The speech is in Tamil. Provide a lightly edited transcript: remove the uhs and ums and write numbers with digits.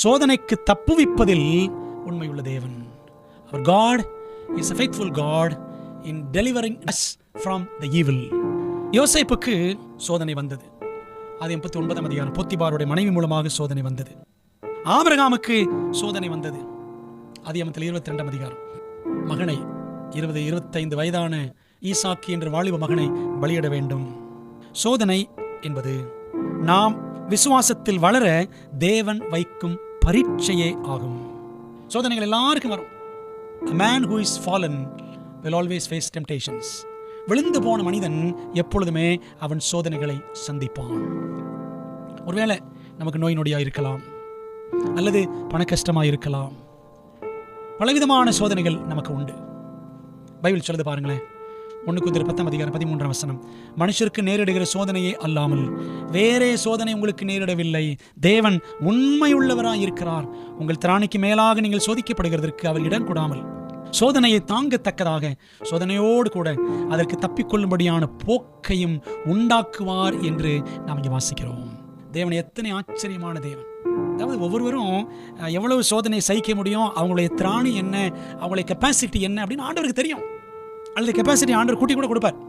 சோதனைக்கு தப்புவிப்பதில் உண்மையுள்ள தேவன். அவர் God is a faithful God in delivering us from the evil. யோசேப்புக்கு சோதனை வந்தது. அது 39ஆம் அதிகாரம். போத்திபாருடைய மனைவி மூலமாக சோதனை வந்தது. ஆபிரகாமுக்கு சோதனை வந்தது. ஆதியாகமத்தில் 22ஆம் அதிகாரம். மகனை 25 வயதான ஈசாக்கு என்ற வாலிப மகனை பலியிட வேண்டும். சோதனை என்பது நாம் விசுவாசத்தில் வளர தேவன் வைக்கும் பரீட்சையே ஆகும். சோதனைகள் எல்லாருக்கும் வரும். A man who is fallen will always face temptations. விழுந்து போன மனிதன் எப்பொழுதுமே அவன் சோதனைகளை சந்திப்பான். ஒருவேளை நமக்கு நோய் நொடியா இருக்கலாம், அல்லது பண கஷ்டமா இருக்கலாம். பலவிதமான சோதனைகள் நமக்கு உண்டு. பைபிள் சொல்லுது பாருங்களேன். 1 Corinthiயர் 10ஆம் அதிகாரம் 13ஆம் வசனம். மனுஷருக்கு நேரிடுகிற சோதனையே அல்லாமல் வேறே சோதனை உங்களுக்கு நேரிடவில்லை. தேவன் உண்மையுள்ளவராய் இருக்கிறார். உங்கள் திராணிக்கு மேலாக நீங்கள் சோதிக்கப்படுகிறதற்கு அவர் இடம் கொடாமல் சோதனையை தாங்கத்தக்கதாக சோதனையோடு கூட அதற்கு தப்பிக்கொள்ளும்படியான போக்கையும் உண்டாக்குவார் என்று நாம் இங்கே வாசிக்கிறோம். தேவன் எத்தனை ஆச்சரியமான தேவன்! அதாவது ஒவ்வொருவரும் எவ்வளவு சோதனையை சகிக்க முடியும், அவங்களுடைய திராணி என்ன, அவங்களுடைய கெப்பாசிட்டி என்ன அப்படின்னு ஆண்டவருக்கு தெரியும். அல்லது கெப்பாசிட்டி ஆண்டவர் கூட்டி கூட கொடுப்பார்.